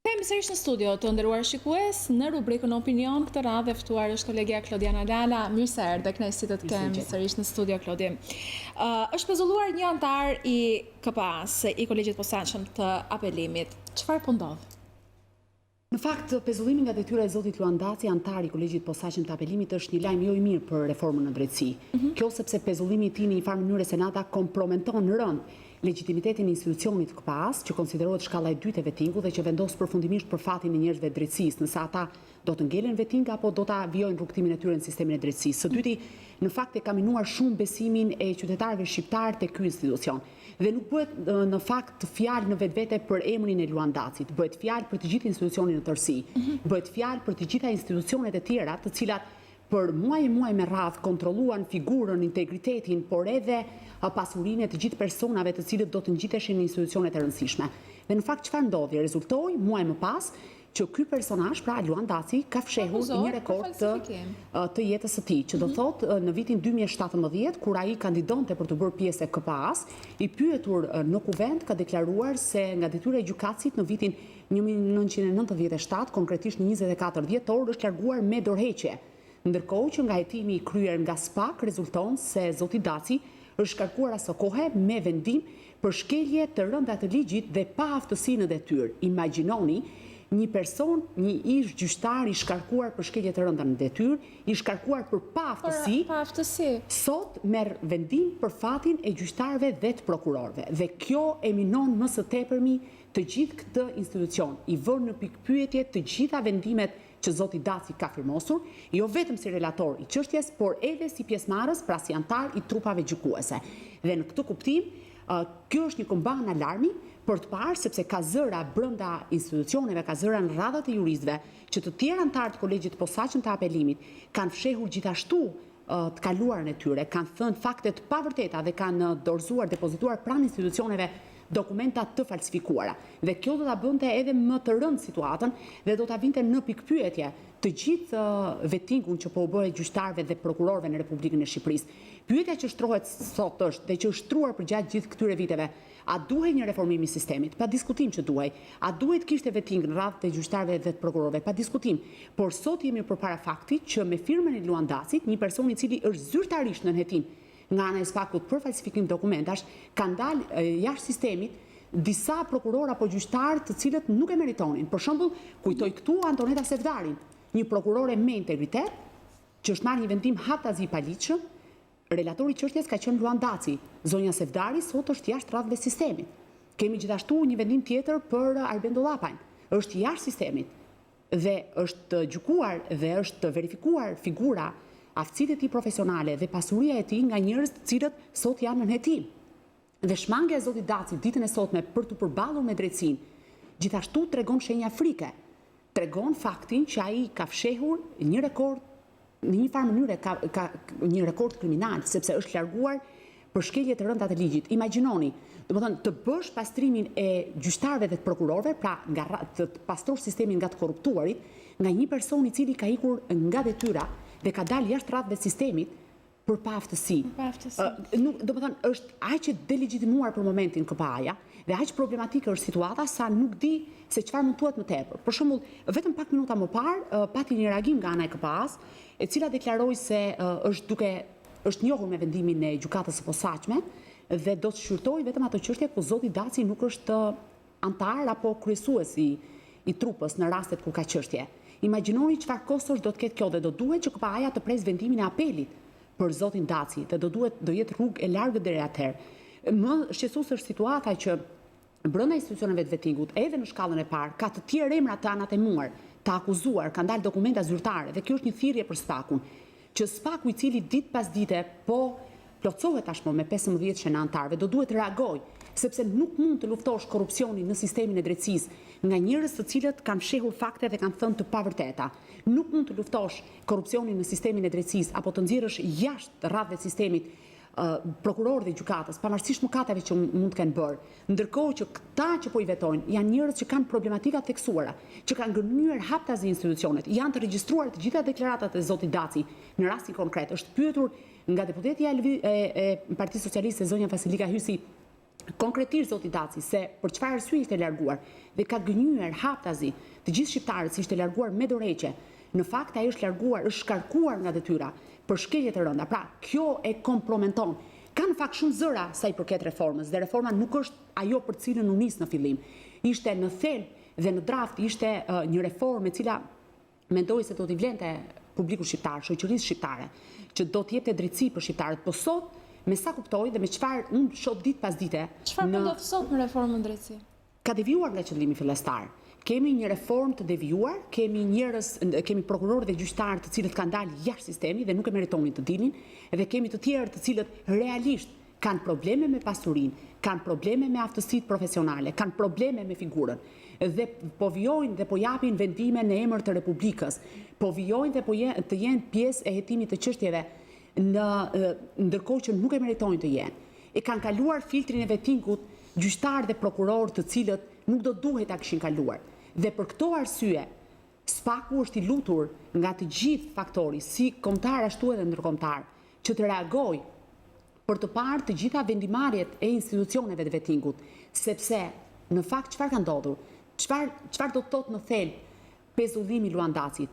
Kemi sërish në studio të nderuar shikues në rubrikën Opinion. Këtë radhë e ftuar është kolegja Klodiana Lala. Mirë se erdhe, kënaqësi të kemi sërish në studio, Klodi. Është pezulluar një antar i KPA-së, i Kolegjit Posaçëm të Apelimit. Çfarë po ndodh? Në fakt, pezullimi nga detyra e zotit Luan Daci, antar i Kolegjit Posaçëm të Apelimit, është një lajm jo i mirë për reformën në drejtësi. Kjo sepse pezullimi i tij në një farë mënyrë senata kompromenton rënd legitimitetin e institucionit të KPA-së, që konsiderohet shkalla e dytë e vettingut dhe që vendos përfundimisht për fatin e njerëzve të drejtësisë, nëse ata do të ngelen vetting apo do ta vijojnë rrugtimin e tyre në sistemin e drejtësisë. Së dyti, në fakt e ka minuar shumë besimin e qytetarëve shqiptar tek ky institucion. Dhe nuk bëhet në fakt fjalë në vetvete për emrin e Luan Dacit, bëhet fjalë për të gjithë institucionin në tërësi, bëhet fjalë për të gjitha institucionet e tjera, të cilat për muaj e muaj me radhë kontrolluan figurën, integritetin, por edhe pasurinë e të gjithë personave të cilët do të ngjiteshin në institucionet e rëndësishme. Dhe në fakt çfarë ndodhi? Rezultoi muaj më pas që ky personazh, pra Luan Daci, ka fshehur një rekord të jetës së tij, që do thotë në vitin 2017, kur ai kandidonte për të bërë pjesë e KPA-së, i pyetur në kuvent ka deklaruar se nga detyra e gjykatësit në vitin 1997, konkretisht në 24 dhjetor, është larguar me dorëheqje. Ndërkohë që nga hetimi i kryer nga SPAK rezulton se zoti Daci është shkarkuar asë kohe me vendim për shkelje të rënda të ligjit dhe pa aftësi në detyrë. Imagjinoni një person, një ish gjyqtar i shkarkuar për shkelje të rënda në detyrë, i shkarkuar për pa aftësi, sot merr vendim për fatin e gjyqtarëve dhe të prokurorëve. Dhe kjo e minon më së tepërmi të gjithë këtë institucion, i vënë në pikëpyetje të gjitha vendimet që zoti Daci ka firmosur, jo vetëm si relator i çështjes, por edhe si pjesëmarrës, pra si antar i trupave gjykuese. Dhe në këtë kuptim, kjo është një kambanë alarmi për të parë, sepse ka zëra brenda institucioneve, ka zëra në radhat e juristëve, që të tjerë antarë të Kolegjit Posaçëm të Apelimit kanë fshehur gjithashtu të kaluarën e tyre, kanë thënë fakte të pavërteta dhe kanë dorëzuar, depozituar pranë institucioneve dokumenta të falsifikuara. Dhe kjo do ta bënte edhe më të rëndë situatën dhe do ta vinte në pikëpyetje të gjithë vettingun që po u bëre gjyqtarëve dhe prokurorëve në Republikën e Shqipërisë. Pyetja që shtrohet sot është dhe që është shtruar përgjatë gjithë këtyre viteve, a duhej një reformim i sistemit? Pa diskutim që duhej. A duhet kishte vetting në radhë të gjyqtarëve dhe të prokurorëve? Pa diskutim. Por sot jemi përpara faktit që me firmën e Luan Dacit, një person i cili është zyrtarisht në nënhetim nga ana e SPAK-ut për falsifikim dokumentash, kanë dalë jashtë sistemit disa prokuror apo gjyqtarë të cilët nuk e meritonin. Për shembull, kujtoj këtu Antoneta Sevdarin, një prokurore me integritet, që është marrë një vendim haptazi i paligjshëm. Relatori i çështjes ka qenë Luan Daci. Zonja Sevdari sot është jashtë radhëve sistemit. Kemi gjithashtu një vendim tjetër për Arbendo Llapajn. Është jashtë sistemit dhe është gjykuar dhe është verifikuar figura, aftësitë e tij profesionale dhe pasuria e tij nga njerëz të cilët sot janë në hetim. Dhe shmangja e zotit Daci ditën e sotme për të përballur me drejtësinë gjithashtu tregon shenja frike. Tregon faktin që ai ka fshehur një rekord në një farë mënyrë, ka një rekord kriminal, sepse është larguar për shkelje të rënda të ligjit. Imagjinoni, domethënë të bësh pastrimin e gjyqtarëve dhe të prokurorëve, pra nga të pastrosh sistemin nga të korruptuarit, nga një person i cili ka ikur nga detyra dhe ka dalë jashtë radhëve sistemit për pa aftësi. Domethënë është aq e delegitimuar për momentin KPA-ja dhe aq problematike është situata sa nuk di se çfarë mund thuhet më tepër. Për shembull, vetëm pak minuta më parë pati një reagim nga ana e KPA-së, e cila deklaroi se është njohur me vendimin e gjykatës së posaçme dhe do të shqyrtoj vetëm ato çështje ku zoti Daci nuk është antar apo kryesues i trupës në rastet kur ka çështje. Imagjinoni çfarë kostosh do të ketë kjo dhe do duhet që KPA-ja të presë vendimin e apelit për zotin Daci dhe do jetë rrugë e largët deri atëherë. Më shqetësuese është situata që brenda institucioneve të vettingut, edhe në shkallën e parë, ka të tjerë emra të anatemuar, të akuzuar, kanë dalë dokumenta zyrtare dhe kjo është një thirrje për SPAK-un, që SPAK-u i cili ditë pas dite po plotësohet tashmë me 15 shena antarëve, do duhet të reagojë, sepse nuk mund të luftosh korrupsionin në sistemin e drejtësisë nga njerëz të cilët kanë fshehur fakte dhe kanë thënë të pavërteta. Nuk mund të luftosh korrupsionin në sistemin e drejtësisë apo të nxjerrësh jashtë rradhëve të sistemit prokurorë dhe gjykatës, pavarësisht mëkateve që mund të kenë bërë. Ndërkohë që këta që po i vetojnë janë njerëz që kanë problematika theksuara, që kanë gënyer haptazi institucionet, janë të regjistruar të gjitha deklaratat e zotit Daci. Në rastin konkret është pyetur nga deputetja e Partisë Socialiste zonja Vasilika Hysi konkretisht zoti Daci se për çfarë arsye ishte larguar dhe ka gënyer haptazi të gjithë shqiptarët si ishte larguar me dorëheqje. Në fakt ai është larguar, është shkarkuar nga detyra për shkelje të rënda. Pra, kjo e kompromenton. Ka në fakt shumë zëra sa i përket reformës dhe reforma nuk është ajo për cilën u nis në fillim. Ishte në thelb dhe në draft ishte një reformë e cila mendoj se do t'i vlente publiku shqiptar, shoqërisë shqiptare, që do të jepte drejtësi për shqiptarët. Po sot, me sa kuptoj dhe me çfarë unë shoh ditë pas dite, çfarë ndodh sot në reformën drejtësi? Ka devijuar nga qëllimi fillestar. Kemi një reformë të devijuar, kemi prokurorë dhe gjyqtarë të cilët kanë dalë jashtë sistemi dhe nuk e meritonin të dilnin, dhe kemi të tjerë të cilët realisht kanë probleme me pasurinë, kanë probleme me aftësitë profesionale, kanë probleme me figurën, dhe po vijojnë dhe po japin vendime në emër të Republikës, po vijojnë dhe të jenë pjesë e hetimit të çështjeve ndërkohë që nuk e meritojnë të jenë. E kanë kaluar filtrin e vettingut gjyqtarë dhe prokurorë të cilët nuk do duhet ta kishin kaluar. Dhe për këto arsye, SPAK-u është i lutur nga të gjithë faktori, si kombëtar ashtu edhe ndërkombëtar, që të reagojë për të parë të gjitha vendimarrjet e institucioneve të vettingut, sepse në fakt çfarë ka ndodhur? Çfarë do të thotë në thelb pezullimi Luan Dacit?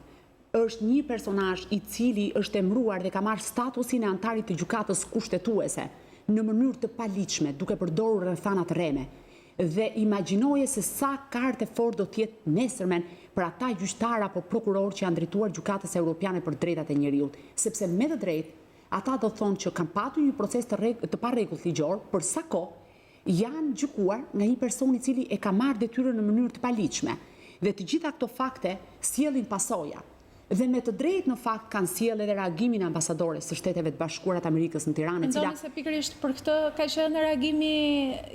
Është një personazh i cili është emëruar dhe ka marrë statusin e antarit të gjykatës kushtetuese në mënyrë të paligjshme, duke përdorur rrethana të rreme. Dhe imagjinoje se sa kartë fort do të jetë nesërmen për ata gjyqtarë apo prokurorë që janë drejtuar gjykatës europiane për drejtat e njerëzit, sepse me të drejtë ata do thonë që kanë patur një proces të parregullt ligjor, për sa kohë janë gjykuar nga një person i cili e ka marrë detyrën në mënyrë të paligjshme. Dhe të gjitha këto fakte sjellin pasoja. Dhe me të drejtë në fakt kanë sjellë edhe reagimin e ambasadores së Shteteve të Bashkuara të Amerikës në Tiranë, e cila Mendoni se pikërisht për këtë ka qenë reagimi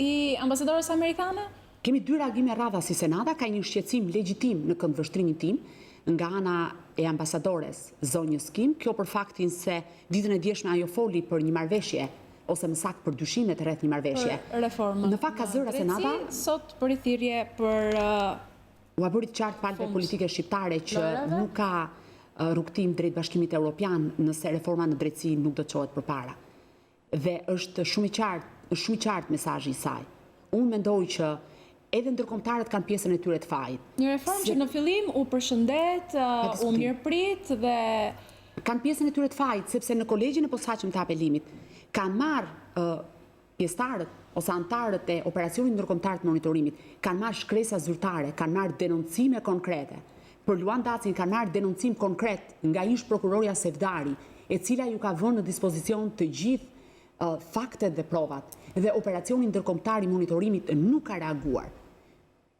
i ambasadores amerikane? Kemi dy reagime rradha si Senata, ka një shqetësim legjitim në këndvështrimin tim nga ana e ambasadores zonjës Kim, kjo për faktin se ditën e djeshme ajo foli për një marrëveshje ose më saktë për dyshimet rreth një marrëveshje. Reformën. Në fakt ka zëra Senata sot për thirrje për u bëri qartë palëve politike shqiptare që nuk ka rrugtim drejt Bashkimit Evropian nëse reforma në drejtësi nuk do të çohet përpara. Dhe është shumë i qartë mesazhi i saj. Unë mendoj që edhe ndërkombëtarët kanë pjesën e tyre të fajit. Një reformë që në fillim u përshëndet, u mirëprit dhe kanë pjesën e tyre të fajit, sepse në kolegjin e posaçëm të apelimit kanë marrë pjesëtarët ose antarët e operacionit ndërkombëtar të monitorimit, kanë marrë shkresa zyrtare, kanë marrë denoncime konkrete. Për Luan Dacin kanë marrë denoncim konkret nga ish prokuroria Sevdari, e cila ju ka vënë në dispozicion të gjithë faktet dhe provat, dhe operacioni ndërkombëtar i monitorimit nuk ka reaguar.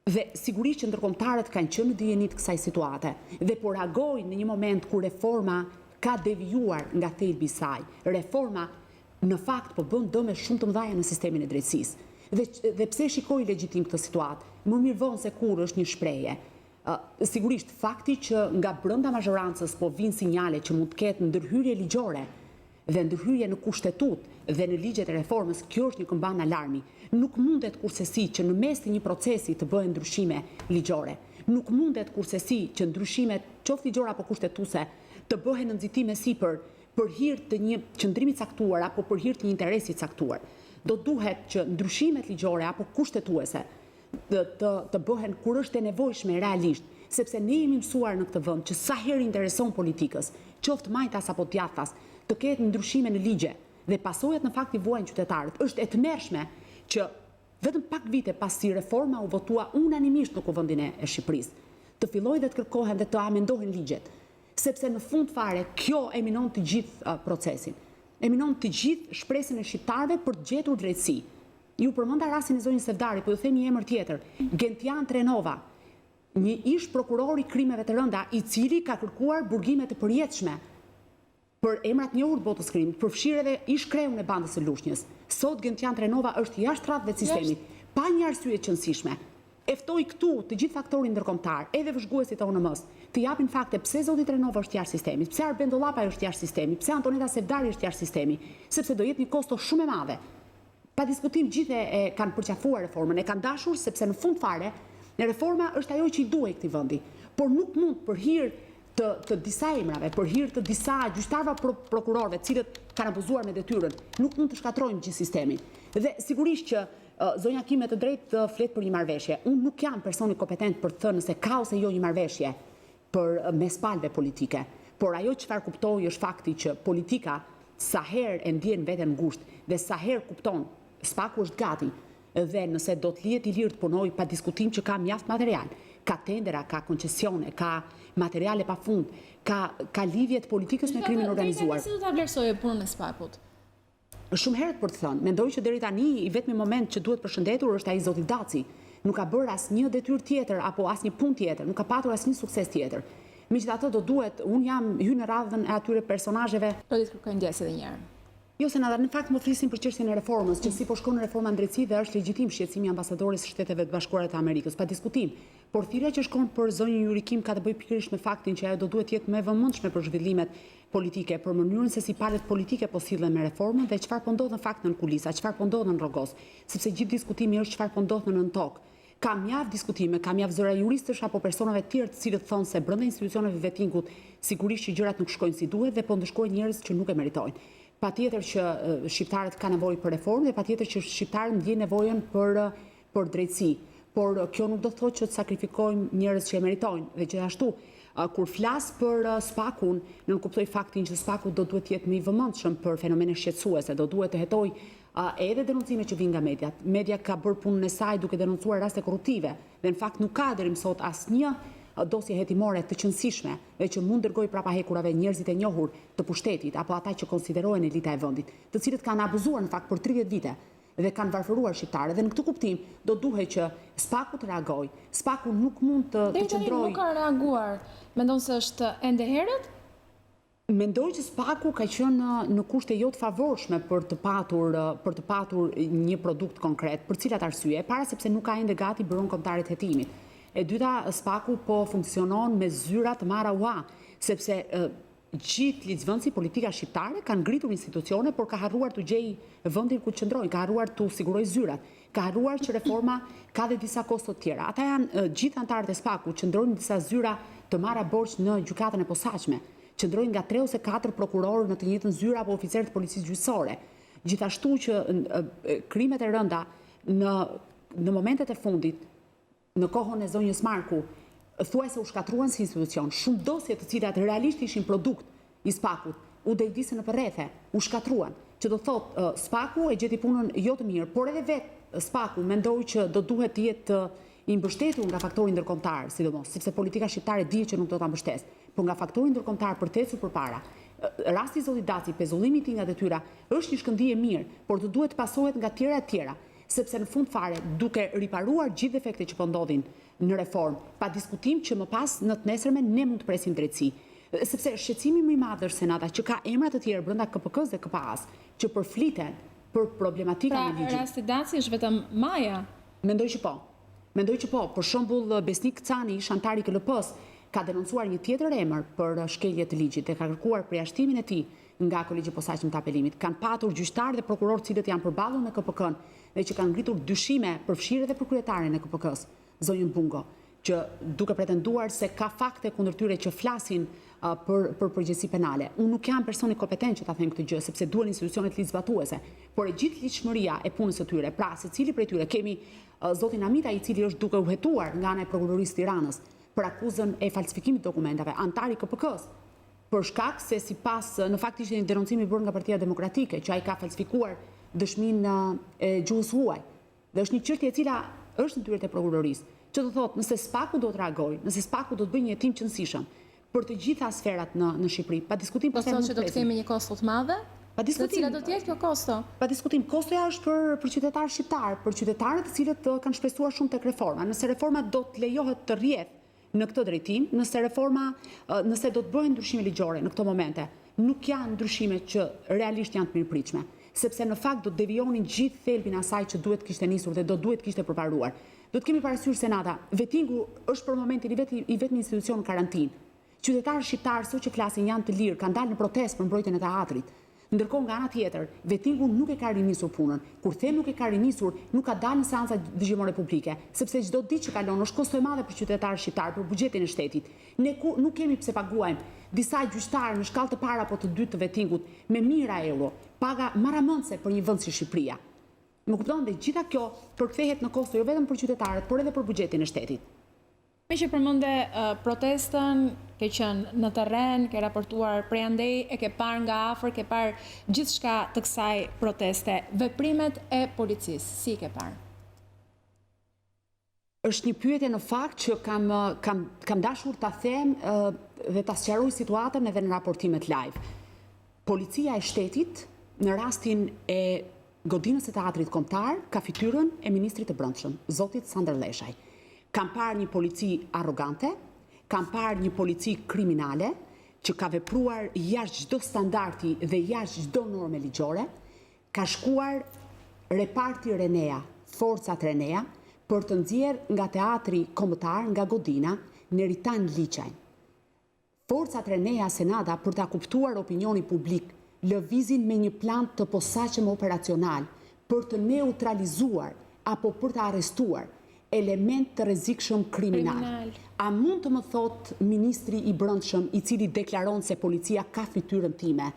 Dhe sigurisht që ndërkombëtarët kanë qenë në dijenit kësaj situate dhe po reagojnë në një moment ku reforma ka devijuar nga thelbi i saj. Reforma në fakt po bën dëme shumë të mëdha në sistemin e drejtësisë. Dhe pse shikoj legjitim këtë situatë? Më mirë vonë se kur është një shprehje. Sigurisht fakti që nga brenda mazhorancës po vinë sinjale që mund të ketë ndërhyrje ligjore dhe ndërhyrje në kushtetut dhe në ligjet e reformës, kjo është një kambanë alarmi. Nuk mundet kursesi që në mes të një procesi të bëhen ndryshime ligjore. Nuk mundet kursesi që ndryshimet, qoftë ligjore apo kushtetuese, të bëhen në nxitime sipër për hir të një qëndrimi caktuar apo për hir të një interesi caktuar. Do duhet që ndryshimet ligjore apo kushtetuese të bëhen kur është e nevojshme realisht, sepse ne jemi mësuar në këtë vend që sa herë intereson politikës, qoftë majtas apo djathtas, të ketë ndryshime në ligje dhe pasojat në fakt i vuajnë qytetarët. Është e tmerrshme që vetëm pak vite pasi reforma u votua unanimisht në Kuvendin e Shqipërisë, të fillojë dhe të kërkohen dhe të amendohen ligjet, sepse në fund fare kjo eminon të gjithë procesin, eminon të gjithë shpresën e shqiptarëve për të gjetur drejtësi. Ju përmenda rastin e zonjës Sevdari, po ju them një emër tjetër, Gentian Trenova, një ish prokuror i krimeve të rënda, i cili ka kërkuar burgime të përjetshme për emrat njohur të botës krimit, përfshirë edhe ish kreun e bandës së Lushnjës. Sot Gentian Trenova është jashtë rradhëve të sistemit, pa një arsye të qëndësishme. E ftoi këtu të gjithë faktorin ndërkombëtar, edhe vëzhguesit e ONM-s, të japin fakte pse zoti Trenova është jashtë sistemit, pse Arben Dollapa është jashtë sistemit, pse Antoneta Sevdari është jashtë sistemit, sepse do jetë një kosto shumë e madhe. Pa diskutim gjithë e kanë përqafuar reformën, e kanë dashur sepse në fund fare reforma është ajo që i duhet këtij vendi, por nuk mund për hir të disa emrave, për hir të disa gjyqtarëve prokurorëve, të cilët kanë abuzuar me detyrën, nuk mund të shkatrojmë gjithë sistemin. Dhe sigurisht që zonja Kim me të drejtë flet për një marrëveshje. Unë nuk jam personi kompetent për të thënë se ka ose jo një marrëveshje për mes palëve politike. Por ajo çfarë kuptoj është fakti që politika sa herë e ndjen veten ngushtë dhe sa herë kupton spaku është gati dhe nëse do të lihet i lirë të punoj pa diskutim që ka mjaft material, ka tendera, ka koncesione, ka materiale pafund, ka lidhje të politikës me krimin organizuar. Si do ta vlerësojë punën e spakut? Shumë herët për të thënë, mendoj që deri tani i vetmi moment që duhet përshëndetur është ai zoti Daci. Nuk ka bërë asnjë detyrë tjetër apo asnjë punë tjetër, nuk ka patur asnjë sukses tjetër. Megjithatë do duhet, unë jam hyrë në radhën e atyre personazheve. Do të kërkoj ndjesë edhe një herë. Jo, senador, në fakt më flisim për çështjen e reformës, që si po shkon reforma në drejtësi dhe është legjitim shqetësimi i ambasadorit së Shteteve të Bashkuara të Amerikës, pa diskutim. Por thirrja që shkon për zonjën Jurikim ka të bëjë pikërisht me faktin që ajo do duhet jetë më e vëmendshme për zhvillimet politike, për mënyrën se si palët politike po sillen me reformën dhe çfarë po ndodh në fakt në kulisa, çfarë po ndodh në rrogos, sepse gjithë diskutimi është çfarë po ndodh në tokë. Ka mjaft diskutime, ka mjaft zëra juristësh apo personave të tjerë të cilët thonë se brenda institucioneve vettingut sigurisht që gjërat nuk shkojnë si duhet dhe po ndëshkojnë njerëz që nuk e meritojnë. Patjetër që shqiptarët kanë nevojë për reformë dhe patjetër që shqiptarët ndjejnë nevojën për drejtësi. Por kjo nuk do të thotë që të sakrifikojmë njerëz që e meritojnë dhe gjithashtu kur flas për spakun, nuk kuptoj faktin që spaku do duhet jetë më i vëmendshëm për fenomene shqetësuese, do duhet të hetojë edhe denoncime që vijnë nga mediat. Media ka bërë punën e saj duke denoncuar raste korruptive dhe në fakt nuk ka deri më sot asnjë dosje hetimore të qëndësishme dhe që mund dërgoj prapa hekurave njerëzit e njohur të pushtetit apo ata që konsiderohen elita e vendit, të cilët kanë abuzuar në fakt për 30 vite dhe kanë varfëruar shqiptarët dhe në këtë kuptim do duhet që spaku të reagojë. Spaku nuk mund të qëndrojë. Nuk ka reaguar. Mendon se është ende herët? Mendoj që spaku ka qenë në kushte jo të favorshme për të patur një produkt konkret, për cilat arsye, para sepse nuk ka ende gati bëron kombëtarit hetimit. E dyta, spaku po funksionon me zyra të marra ua, sepse gjithë ligjvëndësi politika shqiptare kanë ngritur institucione, por ka harruar të gjejë vendin ku qëndrojnë, ka harruar të sigurojë zyrat, ka harruar që reforma ka dhe disa kosto të tjera. Ata janë gjithë anëtarët e spaku, qëndrojnë disa zyra të marra borxh në gjykatën e posaçme, qëndrojnë nga 3 ose 4 prokurorë në të njëjtën zyrë apo oficerë të policisë gjyqësore. Gjithashtu që krimet e rënda në momentet e fundit, në kohën e zonjës Marku, thuajse u shkatruan si institucion, shumë dosje të cilat realisht ishin produkt i spakut, u degdisën në përrethe, u shkatruan, që do thotë spaku e gjeti punën jo të mirë, por edhe vetë spaku mendoj që do duhet të jetë i mbështetur nga faktori ndërkombëtar, sidomos, sepse politika shqiptare dihet që nuk do ta mbështesë, por nga faktori ndërkombëtar për të ecur përpara. Rasti zotit Daci, pezullimit nga detyra, është një shkëndije mirë, por të duhet pasohet nga tjera e tjera, sepse në fund fare, duke riparuar gjithë defektet që po ndodhin në reformë, pa diskutim që më pas në të nesërme ne mund të presim drejtësi. Sepse shqetësimi më i madh është senata që ka emra të tjerë brenda KPA-së dhe KPA-së që përfliten për problematika në ligjit. Pra, Rasti Daci është vetëm Maja? Mendoj që po. Për shembull, Besnik Cani, ish antar i KLP-s, ka denoncuar një tjetër emër për shkelje të ligjit dhe ka kërkuar përjashtimin e tij nga kolegji i posaçëm të apelimit. Kanë patur gjyqtarë dhe prokurorë cilët janë përballur me KPK-n dhe që kanë ngritur dyshime për fshirjet e për kryetaren e KPK-s, zonjën Bungo, që duke pretenduar se ka fakte kundër tyre që flasin për përgjegjësi penale. Unë nuk jam personi kompetent që ta them këtë gjë, sepse duhen institucionet ligjzbatuese, por e gjithë ligjshmëria e punës së tyre. Pra, secili prej tyre kemi zotin Amita, i cili është duke u hetuar nga ana e prokurorisë Tiranës për akuzën e falsifikimit dokumentave, antari KPK-s, për shkak se sipas në fakt ishte një denoncim i bërë nga Partia Demokratike që ai ka falsifikuar dëshminë e gjuhës huaj. Dhe është një çështje e cila është në tyret e prokurorisë, që do thotë nëse spaku do të reagojë, nëse spaku do të bëjë një hetim qëndësishëm për të gjitha sferat në Shqipëri, pa diskutim po thotë që do të kemi një kosto të madhe? Pa diskutim. Cila do të jetë kjo kosto? Pa diskutim, kostoja është për qytetarë shqiptarë, për qytetarët të cilët kanë shpresuar shumë tek reforma. Nëse reforma do të lejohet të rrjedhë në këtë drejtim, nëse do të bëhen ndryshime ligjore në këto momente, nuk janë ndryshime që realisht janë të mirëpritshme, sepse në fakt do të devijonin gjithë thelbin asaj që duhet kishte nisur dhe do duhet kishte përparuar. Do të kemi parasysh senata, vettingu është për momentin i vetmi institucion në karantinë. Qytetarët shqiptarë sot që flasin janë të lirë, kanë dalë në protestë për mbrojtjen e teatrit. Ndërkohë nga ana tjetër, vettingu nuk e ka rinisur punën. Kur them nuk e ka rinisur, nuk ka dalë në seanca dëgjimore publike, sepse çdo ditë që kalon është kosto e madhe për qytetarët shqiptarë, për buxhetin e shtetit. Ne nuk kemi pse paguajmë disa gjyqtarë në shkallë të para apo të dytë të vettingut me mijëra euro, paga marramëndse për një vend si Shqipëria. Më kupton, dhe gjitha kjo përkthehet në kosto jo vetëm për qytetarët, por edhe për buxhetin e shtetit. Me që përmende protestën, ke qenë në terren, ke raportuar prej andej, e ke parë nga afër, ke parë gjithçka të kësaj proteste. Veprimet e policisë, si ke parë? Është një pyetje në fakt që kam dashur ta them dhe ta sqaroj situatën edhe në raportimet live. Policia e shtetit, në rastin e godinës së teatrit kombëtar, ka fytyrën e ministrit të brendshëm, zotit Sanderleshaj. Kam parë një polici arrogante, kam parë një polici kriminale, që ka vepruar jashtë çdo standardi dhe jashtë çdo norme ligjore, ka shkuar reparti Renea, forcat Renea, për të nxjerrë nga teatri kombëtar, nga godina, Neritan Liçajn. Forcat Renea Senada, për ta kuptuar opinioni publik, lëvizin me një plan të posaçëm operacional për të neutralizuar apo për të arrestuar element të rrezikshëm kriminal. A mund të më thot ministri i brendshëm, i cili deklaron se policia ka fytyrën time,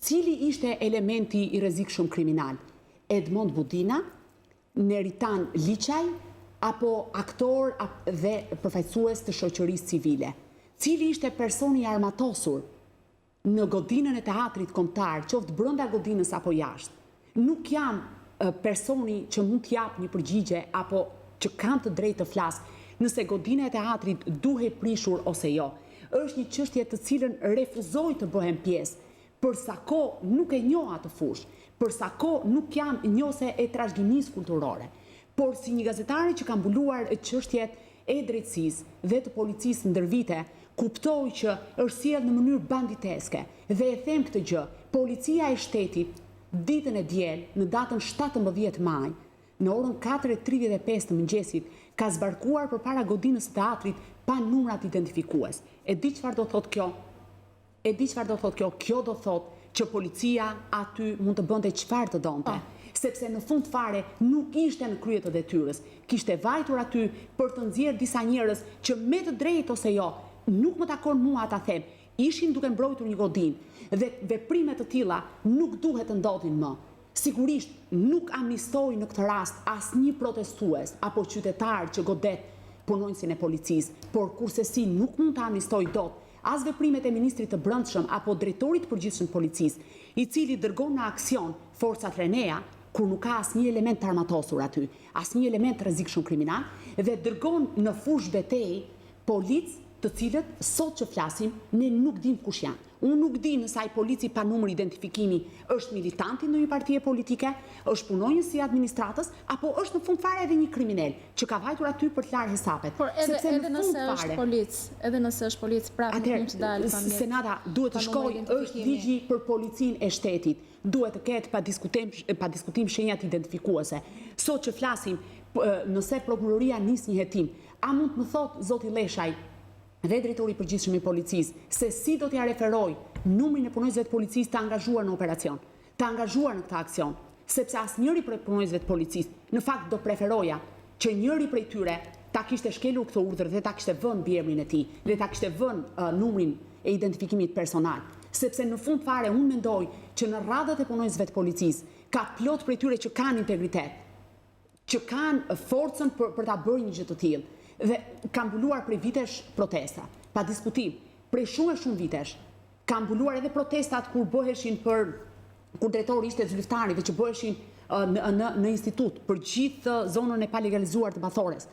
cili ishte elementi i rrezikshëm kriminal? Edmond Budina, Neritan Liçaj, apo aktor dhe përfaqësues të shoqërisë civile? Cili ishte personi i armatosur në godinën e teatrit kombëtar, qoftë brenda godinës apo jashtë? Nuk jam personi që mund t'jap një përgjigje apo që kanë të drejtë të flas nëse godina e teatrit duhet prishur ose jo. Është një çështje të cilën refuzoj të bëhem pjesë, për sa kohë nuk e njoh atë fushë, për sa kohë nuk jam njohse e trashëgimisë kulturore. Por si një gazetare që ka mbuluar çështjet e drejtësisë dhe të policisë ndër vite, kuptoj që është sjellë në mënyrë banditeske dhe e them këtë gjë. Policia e shtetit ditën e diel, në datën 17 maj, në orën 4:35 të mëngjesit, ka zbarkuar përpara godinës së teatrit pa numrat identifikues. E di çfarë do thotë kjo? Kjo do thotë që policia aty mund të bënte çfarë të donte. Sepse në fund fare nuk ishte në krye të detyrës. Kishte vajtur aty për të nxjerrë disa njerëz që me të drejtë ose jo, nuk më takon mua ta them, ishin duke mbrojtur një godinë dhe veprime të tilla nuk duhet të ndodhin më. Sigurisht nuk amnistoj në këtë rast asnjë protestues apo qytetar që godet punonjësin e policisë, por kursesi nuk mund të amnistoj dot as veprimet e ministrit të brendshëm apo drejtorit të përgjithshëm të policisë, i cili dërgon në aksion forcat Renea kur nuk ka asnjë element të armatosur aty, asnjë element të rrezikshëm kriminal, dhe dërgon në fushë betejë policë të cilët sot që flasim ne nuk dim kush janë. Unë nuk di nëse ai polici pa numër identifikimi është militanti në një partie politike, është punonjës i administratës, apo është në fund fare edhe një kriminal që ka vajtur aty për të larë hesapet. Por edhe nëse është polic, prapë nuk mund të dalë pa mjet. Senata duhet të shkojë, është ligji për policinë e shtetit. Duhet të ketë pa diskutim shenjat identifikuese. Sot që flasim, nëse prokuroria nis një hetim, a mund të më thotë zoti Leshaj dhe drejtori i përgjithshëm i policisë se si do t'ja referoj numrin e punonjësve të policisë të angazhuar në operacion, të angazhuar në këtë aksion, sepse asnjëri prej punonjësve të policisë në fakt do preferoja që njëri prej tyre ta kishte shkelur këtë urdhër dhe ta kishte vënë mbiemrin e tij dhe ta kishte vënë numrin e identifikimit personal, sepse në fund fare unë mendoj që në radhët e punonjësve të policisë ka plot prej tyre që kanë integritet, që kanë forcën për ta bërë një gjë të tillë. Dhe kam mbuluar prej vitesh protesta, pa diskutim, prej shumë vitesh. Kam mbuluar edhe protestat kur bëheshin kur drejtori ishte zyrtari dhe që bëheshin në institut për gjithë zonën e palegalizuar të Bathores.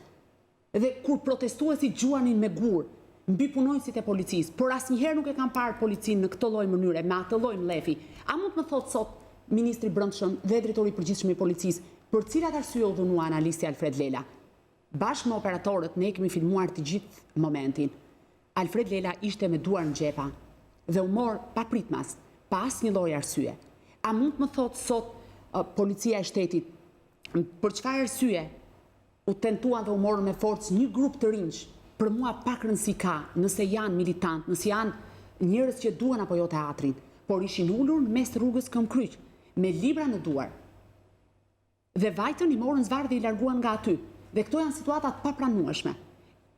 Dhe kur protestuesit gjuanin me gur mbi punonjësit e policisë, por asnjëherë nuk e kam parë policinë në këtë lloj mënyre, me atë lloj mlefi. A mund të më thotë sot ministri i brendshëm dhe drejtori i përgjithshëm i policisë për cilat arsye u dhunua analisti Alfred Lela? Bashkë me operatorët ne kemi filmuar të gjithë momentin. Alfred Lela ishte me duar në xhepa dhe u mor pa pritmas, pa asnjë lloj arsye. A mund të më thotë sot policia e shtetit për çfarë arsye u tentuan dhe u morën me forcë një grup të rinj? Për mua pak rëndësi ka nëse janë militant, nëse janë njerëz që duan apo jo teatrin, por ishin ulur në mes rrugës Këmbkryq me libra në duar. Dhe vajtën i morën zvarr dhe i larguan nga aty. Dhe këto janë situatat papranueshme.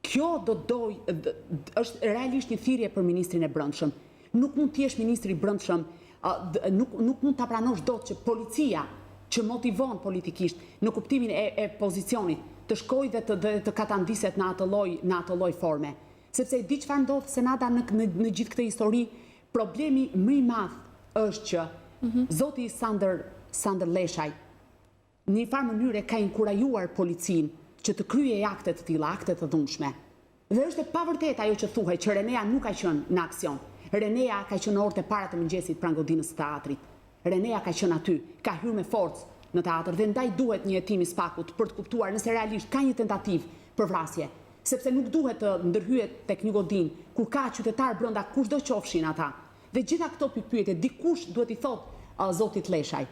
Kjo është realisht një thirrje për ministrin e brendshëm. Nuk mund të jesh ministri i brendshëm, nuk mund ta pranosh dot që policia që motivon politikisht në kuptimin e pozicionit të shkoj dhe të katandiset në atë lloj forme. Sepse di çfarë ndodh senata në gjithë këtë histori, problemi më i madh është që zoti Sander Leshaj në një farë mënyre ka inkurajuar policinë që të kryej akte të tilla, akte të dhunshme. Dhe është e pavërtet ajo që thuhet që Renea nuk ka qenë në aksion. Renea ka qenë në orët e para të mëngjesit pranë godinës së teatrit. Renea ka qenë aty, ka hyrë me forcë në teatr dhe ndaj duhet një hetim i spakut për të kuptuar nëse realisht ka një tentativë për vrasje, sepse nuk duhet të ndërhyet tek një godinë kur ka qytetar brenda kushdo qofshin ata. Dhe gjitha këto pikëpyetje dikush duhet i thotë zotit Leshaj.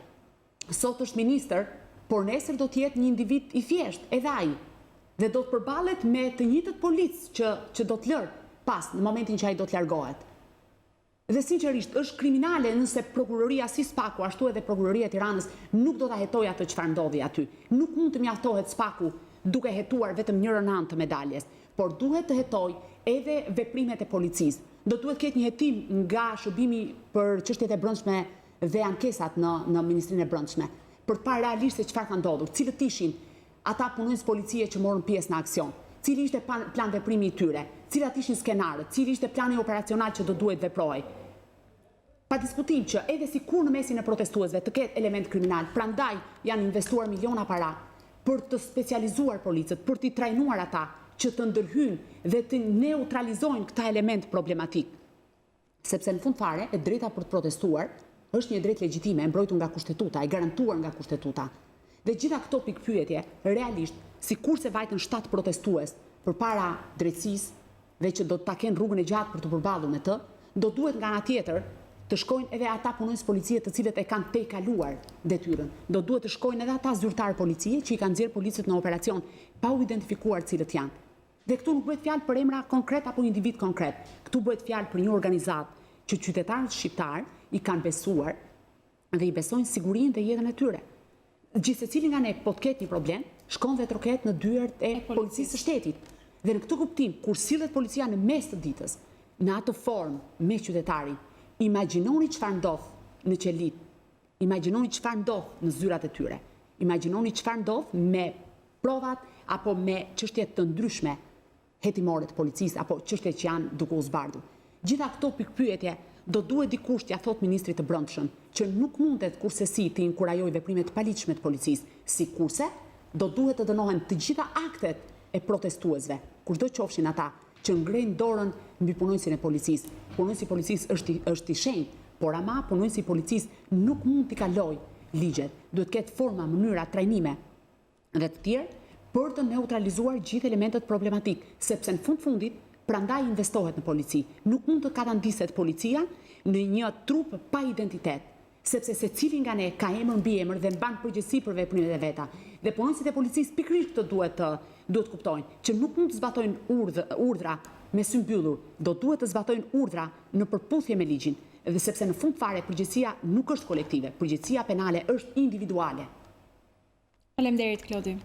Sot është ministër, por nesër do të jetë një individ i thjesht, edhe ai. Dhe do të përballet me të njëjtët policë që do të lërë pas në momentin që ai do të largohet. Dhe sinqerisht është kriminale nëse prokuroria si Spaku, ashtu edhe prokuroria e Tiranës nuk do ta hetojë atë çfarë ndodhi aty. Nuk mund të mjaftohet Spaku duke hetuar vetëm njërën anë të medaljes, por duhet të hetojë edhe veprimet e policisë. Do duhet ketë një hetim nga shërbimi për çështjet e brendshme dhe ankesat në Ministrinë e Brendshme, për të parë realisht se çfarë ka ndodhur, cilët ishin ata punonjës policie që morën pjesë në aksion, cili ishte plan veprimi i tyre, cilat ishin skenarët, cili ishte plani operacional që do duhet veprojë. Pa diskutim që edhe sikur në mesin e protestuesve të ketë element kriminal, prandaj janë investuar miliona para për të specializuar policët, për t'i trajnuar ata që të ndërhyjnë dhe të neutralizojnë këta element problematik. Sepse në fund fare, e drejta për të protestuar është një drejtë legjitime, e mbrojtur nga kushtetuta, e garantuar nga kushtetuta. Dhe gjitha këto pikëpyetje, realisht, sikur se vajtën 7 protestues përpara drejtësisë dhe që do të kenë rrugën e gjatë për të përballur me të, do duhet nga ana tjetër të shkojnë edhe ata punonjës policie të cilët e kanë pejkaluar detyrën. Do duhet të shkojnë edhe ata zyrtarë policie që i kanë nxjerrë policët në operacion pa u identifikuar cilët janë. Dhe këtu nuk bëhet fjalë për emra konkret apo individ konkret. Këtu bëhet fjalë për një organizatë që qytetarët shqiptar i kanë besuar dhe i besojnë sigurinë dhe jetën e tyre. Gjithsecili nga ne po të ketë një problem, shkon dhe troket në dyert e policisë së shtetit. Dhe në këtë kuptim, kur sillet policia në mes të ditës, në atë formë me qytetarin, imagjinoni çfarë ndodh në qelit, imagjinoni çfarë ndodh në zyrat e tyre, imagjinoni çfarë ndodh me provat apo me çështjet të ndryshme hetimore të policisë apo çështjet që janë duke u zbardhur. Gjitha këto pikëpyetje do duhet dikush t'ia thot ministrit të Brendshëm që nuk mundet kursesi të inkurajojë veprimet të paligjshme të policisë, sikurse do duhet të dënohen të gjitha aktet e protestuesve, kushdo qofshin ata që ngrejnë dorën mbi punonjësin e policisë. Punonjësi i policisë është i shenjtë, por ama punonjësi i policisë nuk mund t'i kalojë ligjet. Duhet ketë forma, mënyra, trajnime dhe të tjerë për të neutralizuar gjithë elementet problematik, sepse në fundit prandaj investohet në polici. Nuk mund të katandiset policia në një trup pa identitet, sepse secili nga ne ka emër mbi emër dhe mban përgjegjësi për veprimet e veta. Dhe punonjësit e policisë pikërisht këtë duhet kuptojnë, që nuk mund të zbatojnë urdhra me sy mbyllur, do duhet të zbatojnë urdhra në përputhje me ligjin, dhe sepse në fund fare përgjegjësia nuk është kolektive, përgjegjësia penale është individuale. Faleminderit, Klodi.